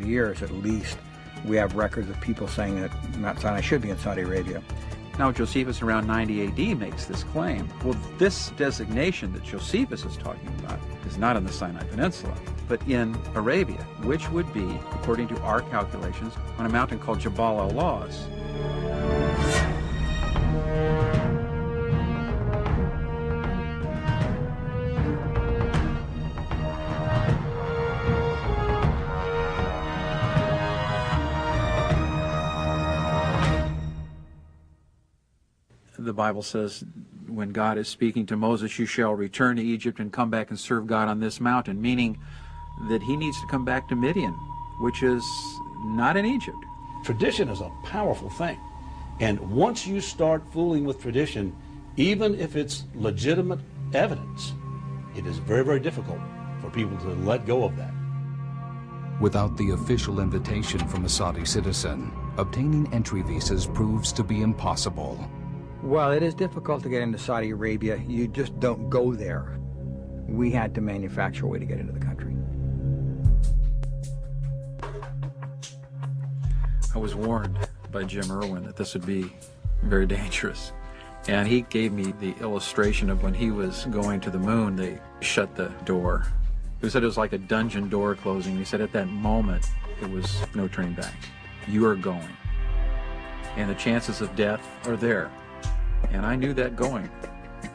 years at least, we have records of people saying that Mount Sinai should be in Saudi Arabia. Now, Josephus around 90 AD makes this claim. Well, this designation that Josephus is talking about is not in the Sinai Peninsula, but in Arabia, which would be, according to our calculations, on a mountain called Jabal al-Lawz. The Bible says when God is speaking to Moses, you shall return to Egypt and come back and serve God on this mountain, meaning that he needs to come back to Midian, which is not in Egypt. Tradition is a powerful thing. And once you start fooling with tradition, even if it's legitimate evidence, it is very, very difficult for people to let go of that. Without the official invitation from a Saudi citizen, obtaining entry visas proves to be impossible. Well, it is difficult to get into Saudi Arabia. You just don't go there. We had to manufacture a way to get into the country. I was warned by Jim Irwin that this would be very dangerous. And he gave me the illustration of when he was going to the moon, they shut the door. He said it was like a dungeon door closing. He said at that moment, it was no turning back. You are going. And the chances of death are there. And I knew that going.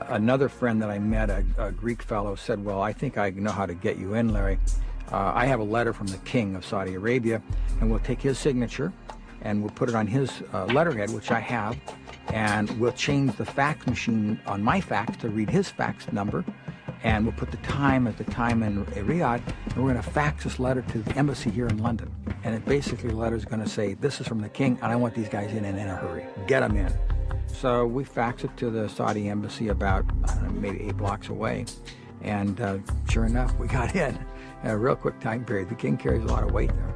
Another friend that I met, a Greek fellow, said, well, I think I know how to get you in, Larry. I have a letter from the king of Saudi Arabia, and we'll take his signature, and we'll put it on his letterhead, which I have, and we'll change the fax machine on my fax to read his fax number, and we'll put the time at the time in Riyadh, and we're going to fax this letter to the embassy here in London. And it basically, the letter is going to say, this is from the king, and I want these guys in a hurry. Get them in. So we faxed it to the Saudi embassy about, I don't know, maybe 8 blocks away. And sure enough, we got in a real quick time period. The king carries a lot of weight there.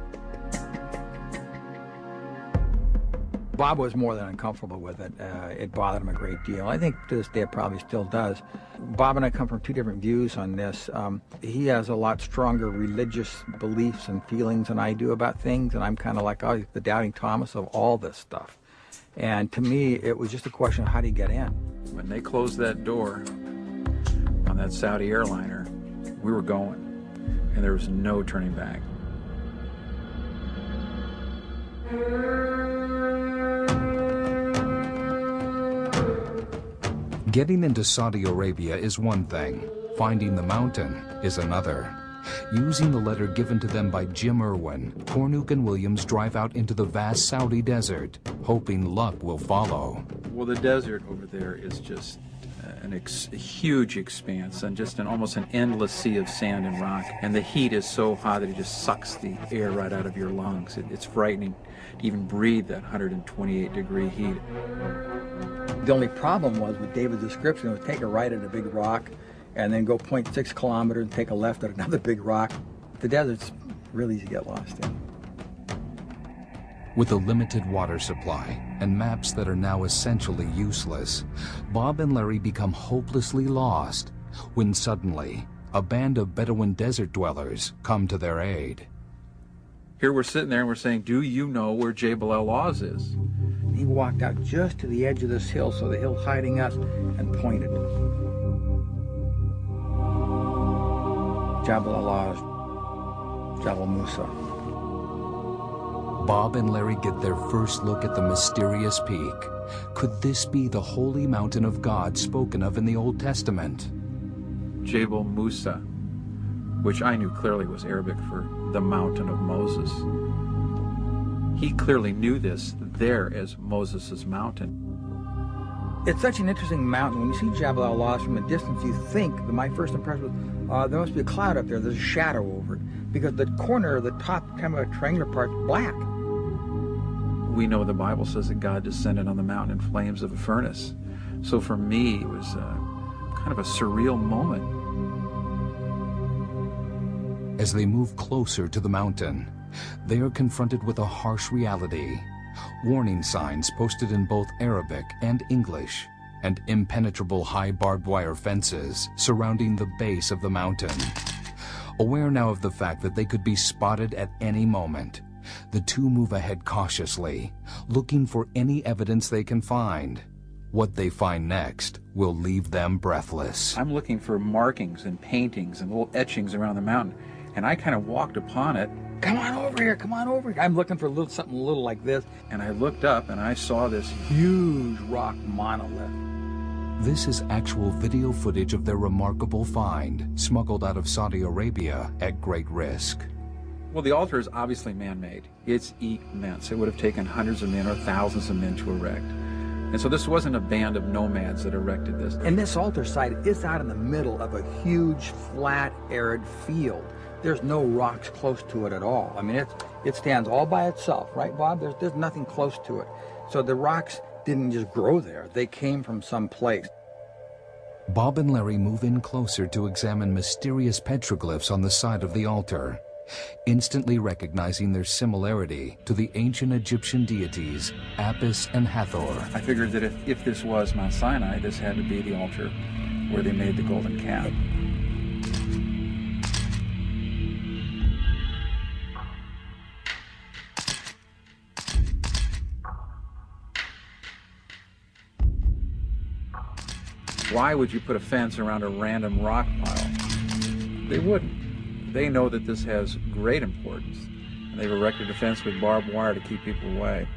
Bob was more than uncomfortable with it. It bothered him a great deal. I think to this day it probably still does. Bob and I come from 2 different views on this. He has a lot stronger religious beliefs and feelings than I do about things, and I'm kind of like, oh, the doubting Thomas of all this stuff. And to me, it was just a question of how do you get in. When they closed that door on that Saudi airliner, we were going, and there was no turning back. Getting into Saudi Arabia is one thing. Finding the mountain is another. Using the letter given to them by Jim Irwin, Cornuke and Williams drive out into the vast Saudi desert, hoping luck will follow. Well, the desert over there is just a huge expanse and just almost an endless sea of sand and rock. And the heat is so hot that it just sucks the air right out of your lungs. It's frightening to even breathe that 128-degree heat. The only problem was with David's description was take a right at a big rock and then go 0.6 kilometers and take a left at another big rock. The desert's really easy to get lost in. With a limited water supply and maps that are now essentially useless, Bob and Larry become hopelessly lost when suddenly a band of Bedouin desert dwellers come to their aid. Here we're sitting there and we're saying, do you know where Jabal al-Lawz is? He walked out just to the edge of this hill, so the hill's hiding us, and pointed. Jabal al-Lawz, Jabal Musa. Bob and Larry get their first look at the mysterious peak. Could this be the holy mountain of God spoken of in the Old Testament? Jabal Musa, which I knew clearly was Arabic for the mountain of Moses. He clearly knew this there as Moses' mountain. It's such an interesting mountain. When you see Jabal al-Lawz from a distance, you think, that my first impression was, there must be a cloud up there. There's a shadow over it. Because the corner, the top kind of a triangular part, is black. We know the Bible says that God descended on the mountain in flames of a furnace. So for me, it was kind of a surreal moment. As they move closer to the mountain, they are confronted with a harsh reality. Warning signs posted in both Arabic and English, and impenetrable high barbed wire fences surrounding the base of the mountain. Aware now of the fact that they could be spotted at any moment, the two move ahead cautiously, looking for any evidence they can find. What they find next will leave them breathless. I'm looking for markings and paintings and little etchings around the mountain, and I kind of walked upon it. Come on over here, come on over here. I'm looking for something little like this. And I looked up and I saw this huge rock monolith. This is actual video footage of their remarkable find, smuggled out of Saudi Arabia at great risk. Well, the altar is obviously man-made. It's immense. It would have taken hundreds of men or thousands of men to erect. And so this wasn't a band of nomads that erected this. And this altar site is out in the middle of a huge, flat, arid field. There's no rocks close to it at all. I mean, it stands all by itself, right, Bob? There's nothing close to it. So the rocks didn't just grow there. They came from some place. Bob and Larry move in closer to examine mysterious petroglyphs on the side of the altar, instantly recognizing their similarity to the ancient Egyptian deities Apis and Hathor. I figured that if this was Mount Sinai, this had to be the altar where they made the golden calf. Why would you put a fence around a random rock pile? They wouldn't. They know that this has great importance, and they've erected a fence with barbed wire to keep people away.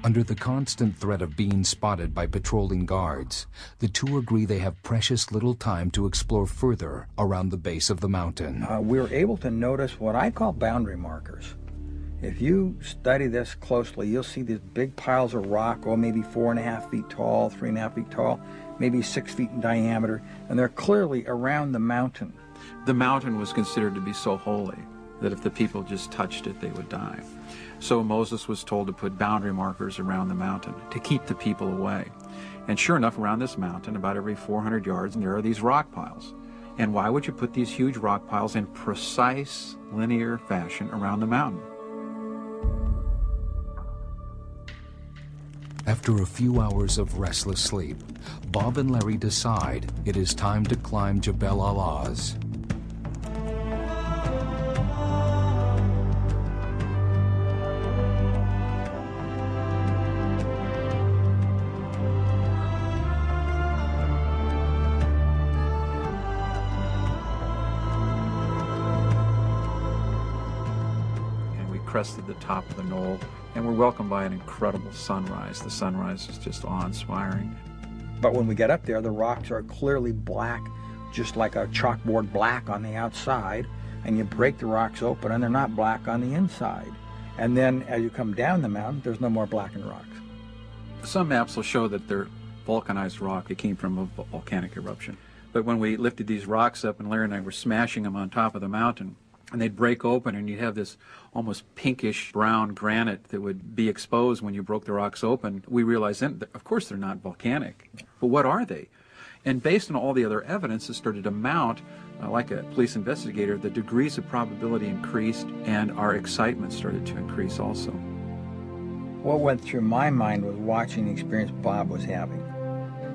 Under the constant threat of being spotted by patrolling guards, the two agree they have precious little time to explore further around the base of the mountain. We were able to notice what I call boundary markers. If you study this closely, you'll see these big piles of rock, maybe 4.5 feet tall, 3.5 feet tall, maybe 6 feet in diameter, and they're clearly around the mountain. The mountain was considered to be so holy that if the people just touched it, they would die. So Moses was told to put boundary markers around the mountain to keep the people away. And sure enough, around this mountain, about every 400 yards, there are these rock piles. And why would you put these huge rock piles in precise, linear fashion around the mountain? After a few hours of restless sleep, Bob and Larry decide it is time to climb Jebel al-Az. Crested the top of the knoll, and we're welcomed by an incredible sunrise. The sunrise is just awe-inspiring. But when we get up there, the rocks are clearly black, just like a chalkboard black on the outside, and you break the rocks open and they're not black on the inside. And then as you come down the mountain, there's no more blackened rocks. Some maps will show that they're vulcanized rock. It came from a volcanic eruption. But when we lifted these rocks up and Larry and I were smashing them on top of the mountain, and they'd break open and you'd have this almost pinkish brown granite that would be exposed when you broke the rocks open, we realized then, of course they're not volcanic. But what are they? And based on all the other evidence, it started to mount, like a police investigator, the degrees of probability increased and our excitement started to increase also. What went through my mind was watching the experience Bob was having.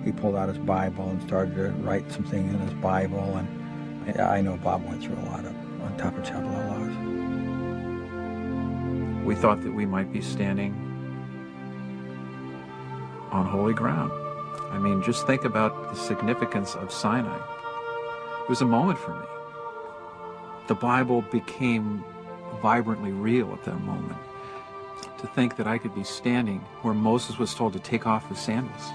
He pulled out his Bible and started to write some things in his Bible, and I know Bob went through a lot of on top of Jebel al-Az. We thought that we might be standing on holy ground. I mean, just think about the significance of Sinai. It was a moment for me. The Bible became vibrantly real at that moment. To think that I could be standing where Moses was told to take off his sandals.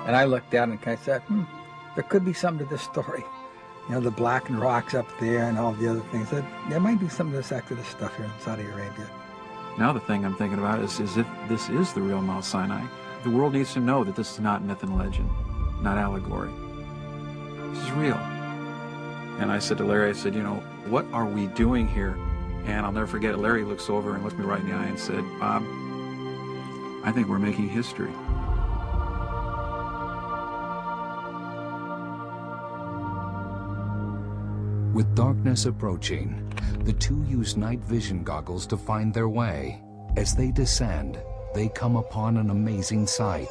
And I looked at it and I said, there could be something to this story. You know, the blackened rocks up there and all the other things. There might be some of this Exodus stuff here in Saudi Arabia. Now the thing I'm thinking about is if this is the real Mount Sinai, the world needs to know that this is not myth and legend, not allegory. This is real. And I said to Larry, I said, what are we doing here? And I'll never forget it. Larry looks over and looked me right in the eye and said, Bob, I think we're making history. With darkness approaching, the two use night vision goggles to find their way. As they descend, they come upon an amazing sight.